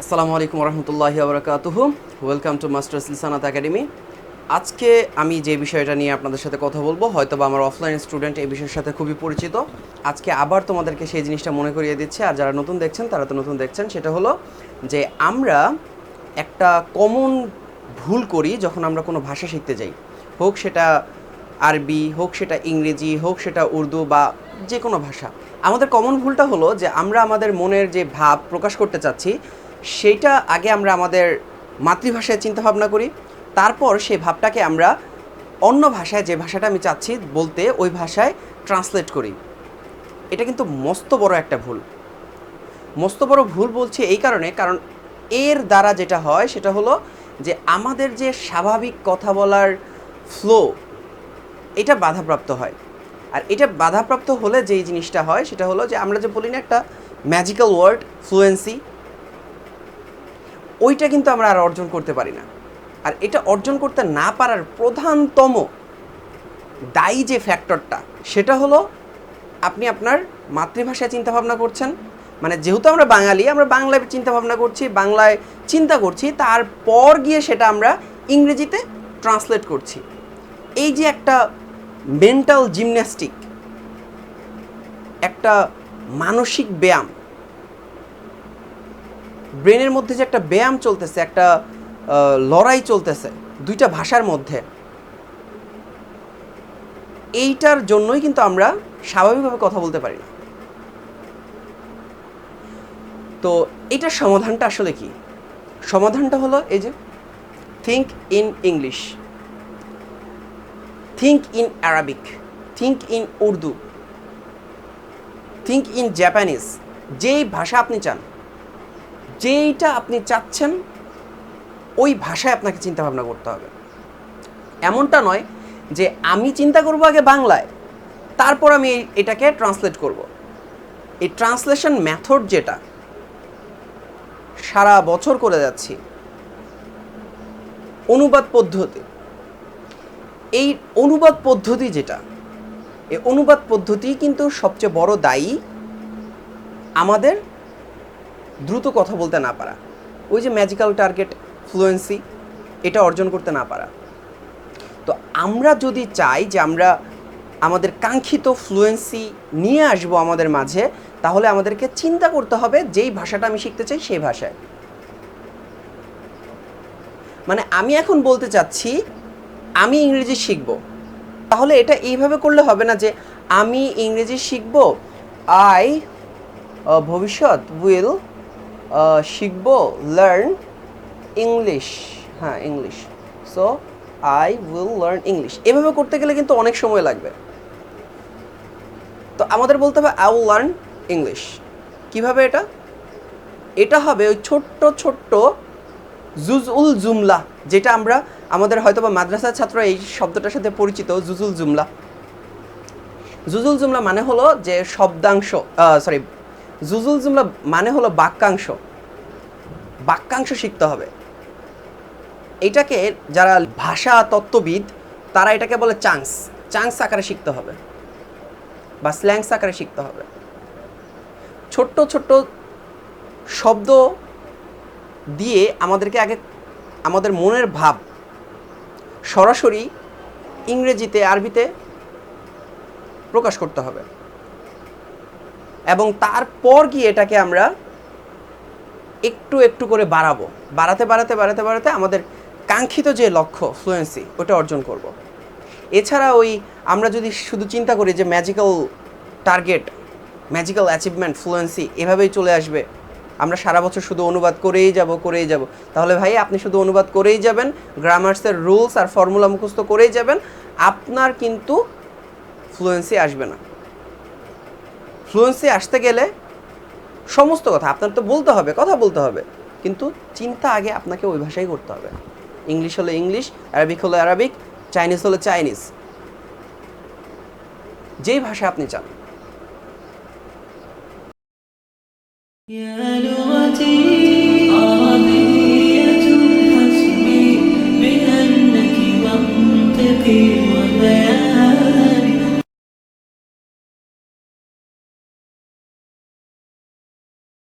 আসসালামু আলাইকুম রহমতুল্লাহি ওবরাকাতুহু। Welcome to masters Lisanat academy. আজকে আমি যে বিষয়টা নিয়ে আপনাদের সাথে কথা বলবো, হয়তো বা আমার অফলাইন স্টুডেন্ট এই বিষয়ের সাথে খুবই পরিচিত। আজকে আবার তোমাদেরকে সেই জিনিসটা মনে করিয়ে দিচ্ছে, আর যারা নতুন দেখছেন তারা তো নতুন দেখছেন। সেটা হলো যে আমরা একটা কমন ভুল করি যখন আমরা কোনো ভাষা শিখতে যাই, হোক সেটা আরবি, হোক সেটা ইংরেজি, হোক সেটা উর্দু বা যে কোনো ভাষা। আমাদের কমন ভুলটা হলো যে আমরা আমাদের মনের যে ভাব প্রকাশ করতে চাচ্ছি সেইটা আগে আমরা আমাদের মাতৃভাষায় চিন্তাভাবনা করি, তারপর সেই ভাবটাকে আমরা অন্য ভাষায়, যে ভাষাটা আমি চাচ্ছি বলতে, ওই ভাষায় ট্রান্সলেট করি। এটা কিন্তু মস্ত বড় একটা ভুল। মস্ত বড় ভুল বলছি এই কারণে, কারণ এর দ্বারা যেটা হয় সেটা হলো যে আমাদের যে স্বাভাবিক কথা বলার ফ্লো, এটা বাধাপ্রাপ্ত হয়। আর এটা বাধাপ্রাপ্ত হলে যেই জিনিসটা হয় সেটা হলো যে আমরা যে বলি না একটা ম্যাজিক্যাল ওয়ার্ড ফ্লুয়েন্সি, ওইটা কিন্তু আমরা আর অর্জন করতে পারি না। আর এটা অর্জন করতে না পারার প্রধানতম দায়ী যে ফ্যাক্টরটা, সেটা হলো আপনি আপনার মাতৃভাষায় চিন্তাভাবনা করছেন। মানে যেহেতু আমরা বাঙালি, আমরা বাংলায় চিন্তাভাবনা করছি, বাংলায় চিন্তা করছি, তারপর গিয়ে সেটা আমরা ইংরেজিতে ট্রান্সলেট করছি। এই যে একটা মেন্টাল জিমন্যাস্টিক, একটা মানসিক ব্যায়াম, ব্রেনের মধ্যে যে একটা ব্যায়াম চলতেছে, একটা লড়াই চলতেছে দুইটা ভাষার মধ্যে, এইটার জন্যই কিন্তু আমরা স্বাভাবিকভাবে কথা বলতে পারি না। তো এইটার সমাধানটা আসলে কি? সমাধানটা হলো এই যে think in English, think in Arabic, think in Urdu, think in Japanese. যেই ভাষা আপনি চান, যেইটা আপনি চাচ্ছেন, ওই ভাষায় আপনাকে চিন্তাভাবনা করতে হবে। এমনটা নয় যে আমি চিন্তা করব আগে বাংলায়, তারপর আমি এটাকে ট্রান্সলেট করব। এই ট্রান্সলেশন মেথড যেটা সারা বছর করে যাচ্ছি, অনুবাদ পদ্ধতি, এই অনুবাদ পদ্ধতি যেটা, এই অনুবাদ পদ্ধতি কিন্তু সবচেয়ে বড় দায়ী আমাদের দ্রুত কথা বলতে না পারা, ওই যে ম্যাজিক্যাল টার্গেট ফ্লুয়েন্সি, এটা অর্জন করতে না পারা। তো আমরা যদি চাই যে আমরা আমাদের কাঙ্ক্ষিত ফ্লুয়েন্সি নিয়ে আসবো আমাদের মাঝে, তাহলে আমাদেরকে চিন্তা করতে হবে যেই ভাষাটা আমি শিখতে চাই সেই ভাষায়। মানে আমি এখন বলতে চাচ্ছি আমি ইংরেজি শিখব, তাহলে এটা এইভাবে করলে হবে না যে আমি ইংরেজি শিখব, আই ভবিষ্যৎ উইল শিখব, লার্ন ইংলিশ, হ্যাঁ English, so I will learn English. এভাবে করতে গেলে কিন্তু অনেক সময় লাগবে। তো আমাদের বলতে হবে আই উইল লার্ন ইংলিশ। কীভাবে এটা? এটা হবে ওই ছোট্ট ছোট্ট জুজউল জুমলা, যেটা আমরা আমাদের হয়তো বা মাদ্রাসার ছাত্র এই শব্দটার সাথে পরিচিত। জুজুল জুমলা, জুজুল জুমলা মানে হলো যে শব্দাংশ, জুজুল জুমলা মানে হলো বাক্যাংশ। বাক্যাংশ শিখতে হবে। এটাকে যারা ভাষা তত্ত্ববিদ তারা এটাকে বলে চাংস, চাংস আকারে শিখতে হবে বা স্ল্যাংস আকারে শিখতে হবে। ছোট্ট ছোট্ট শব্দ দিয়ে আমাদেরকে আগে আমাদের মনের ভাব সরাসরি ইংরেজিতে, আরবিতে প্রকাশ করতে হবে, এবং তারপর গিয়ে এটাকে আমরা একটু একটু করে বাড়াবো। বাড়াতে বাড়াতে বাড়াতে বাড়াতে আমাদের কাঙ্ক্ষিত যে লক্ষ্য ফ্লুয়েন্সি, ওটা অর্জন করব। এছাড়া ওই আমরা যদি শুধু চিন্তা করি যে magical target, magical achievement fluency এভাবেই চলে আসবে, আমরা সারা বছর শুধু অনুবাদ করেই যাব, তাহলে ভাই আপনি শুধু অনুবাদ করেই যাবেন, গ্রামার্সের রুলস আর ফর্মুলা মুখস্থ করেই যাবেন, আপনার কিন্তু ফ্লুয়েন্সি আসবে না। ফ্লুয়েন্সি আসতে গেলে সমস্ত কথা আপনার তো বলতে হবে, কথা বলতে হবে, কিন্তু চিন্তা আগে আপনাকে ওই ভাষাই করতে হবে। ইংলিশ হলে ইংলিশ, আরবিক হলে আরবিক, চাইনিজ হলে চাইনিজ, যেই ভাষা আপনি চান।